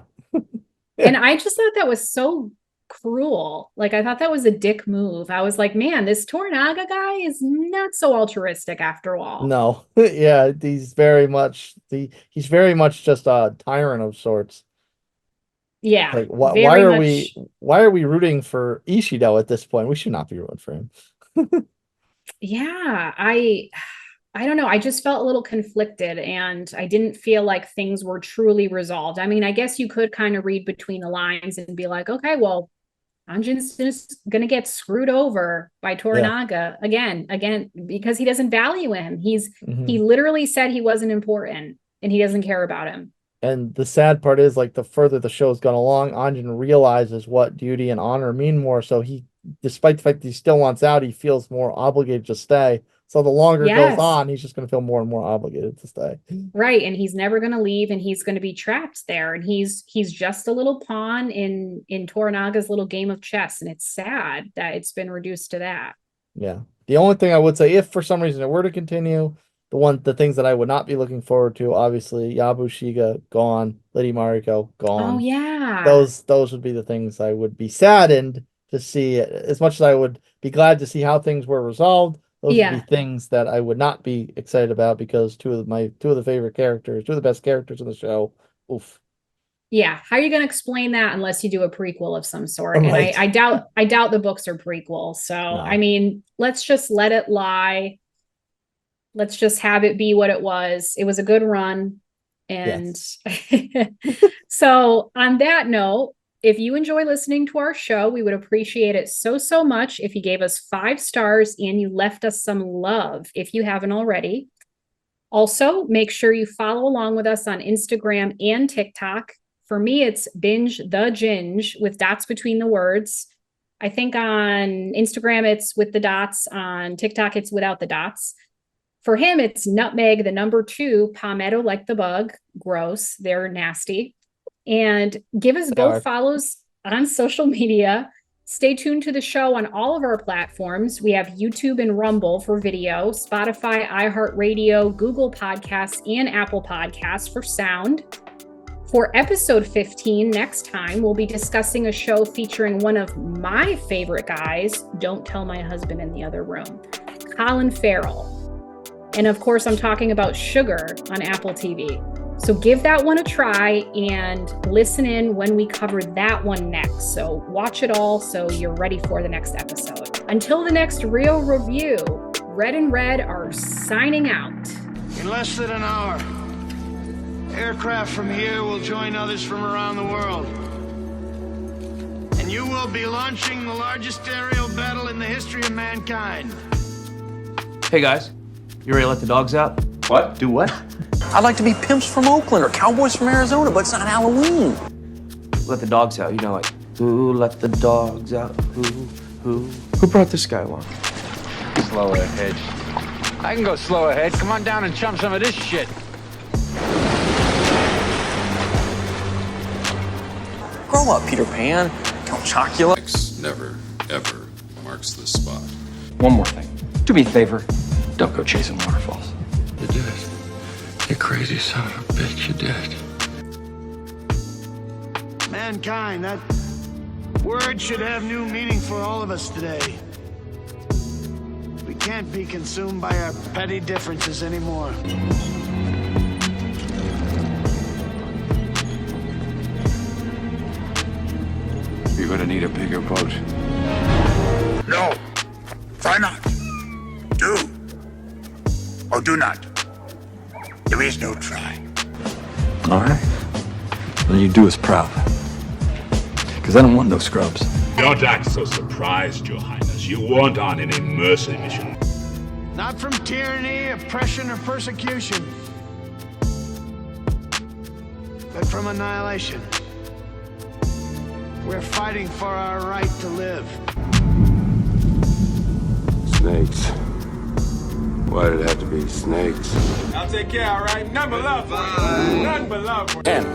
And I just thought that was so cruel. Like, I thought that was a dick move. I was like, man, this Toranaga guy is not so altruistic after all. No. Yeah, he's very much just a tyrant of sorts. Yeah. Like, why are we rooting for Ishido at this point? We should not be rooting for him. Yeah, I don't know. I just felt a little conflicted, and I didn't feel like things were truly resolved. I mean, I guess you could kind of read between the lines and be like, okay, well, Anjin's just gonna get screwed over by Toranaga again, because he doesn't value him. He literally said he wasn't important, and he doesn't care about him. And the sad part is, like, the further the show's gone along, Anjin realizes what duty and honor mean more. So he, despite the fact that he still wants out, he feels more obligated to stay. So the longer it goes on, he's just going to feel more and more obligated to stay. Right. And he's never going to leave, and he's going to be trapped there. And he's just a little pawn in Toranaga's little game of chess. And it's sad that it's been reduced to that. Yeah. The only thing I would say, if for some reason it were to continue, the things that I would not be looking forward to, obviously, Yabushige gone, Lady Mariko gone. Oh yeah. Those would be the things I would be saddened to see. As much as I would be glad to see how things were resolved, those would be things that I would not be excited about because two of the favorite characters, two of the best characters in the show. Oof. Yeah, how are you going to explain that unless you do a prequel of some sort? Right. And I doubt the books are prequels. So no. I mean, let's just let it lie. Let's just have it be what it was. It was a good run. And yes. So on that note, if you enjoy listening to our show, we would appreciate it so much if you gave us 5 stars and you left us some love if you haven't already. Also, make sure you follow along with us on Instagram and TikTok. For me, it's Binge the Ginge with dots between the words. I think on Instagram, it's with the dots. On TikTok, it's without the dots. For him, it's Nutmeg, the number 2, Palmetto like the bug. Gross. They're nasty. And give us both follows on social media. Stay tuned to the show on all of our platforms. We have YouTube and Rumble for video, Spotify, iHeartRadio, Google Podcasts, and Apple Podcasts for sound. For episode 15, next time, we'll be discussing a show featuring one of my favorite guys, Don't Tell My Husband in the Other Room, Colin Farrell. And of course, I'm talking about Sugar on Apple TV. So give that one a try and listen in when we cover that one next. So watch it all so you're ready for the next episode. Until the next real review, Red and Red are signing out. In less than an hour, aircraft from here will join others from around the world. And you will be launching the largest aerial battle in the history of mankind. Hey guys, you ready to let the dogs out? What? Do what? I'd like to be pimps from Oakland or cowboys from Arizona, but it's not Halloween. Let the dogs out, you know, like, who let the dogs out? Who? Who brought this guy along? Slow ahead. I can go slow ahead. Come on down and chum some of this shit. Grow up, Peter Pan. Count Chocula. X never, ever marks the spot. One more thing. Do me a favor. Don't go chasing waterfalls. You did it. You crazy son of a bitch, you did. Mankind, that word should have new meaning for all of us today. We can't be consumed by our petty differences anymore. You're gonna need a bigger boat. No. Try not. Do. Or do not. There is no try. All right. Then you do us proud. Because I don't want no scrubs. Don't act so surprised, Your Highness. You weren't on any mercy mission. Not from tyranny, oppression, or persecution, but from annihilation. We're fighting for our right to live. Snakes. Why did it have to be snakes? I'll take care, all right? None but love for you. None but love for you. 10.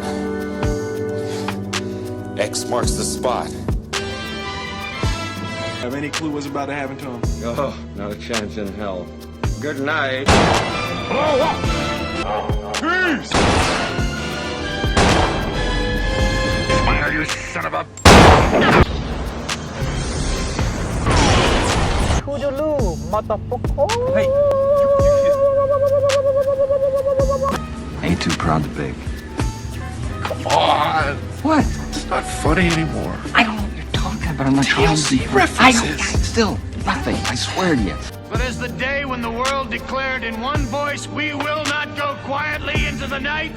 X marks the spot. Have any clue what's about to happen to him? Oh, not a chance in hell. Good night. Blow up! Peace! Smile, you son of a... Toodaloo, motherfucker. Hey. Ain't too proud to beg. Come on. What? It's not funny anymore. I don't know what you're talking about. I'm not trying to be references. Still, nothing. I swear to you. But as the day when the world declared in one voice, we will not go quietly into the night.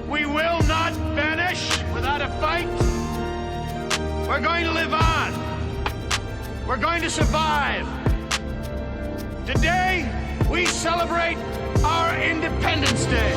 We will not vanish without a fight. We're going to live on. We're going to survive. Today, we celebrate our Independence Day.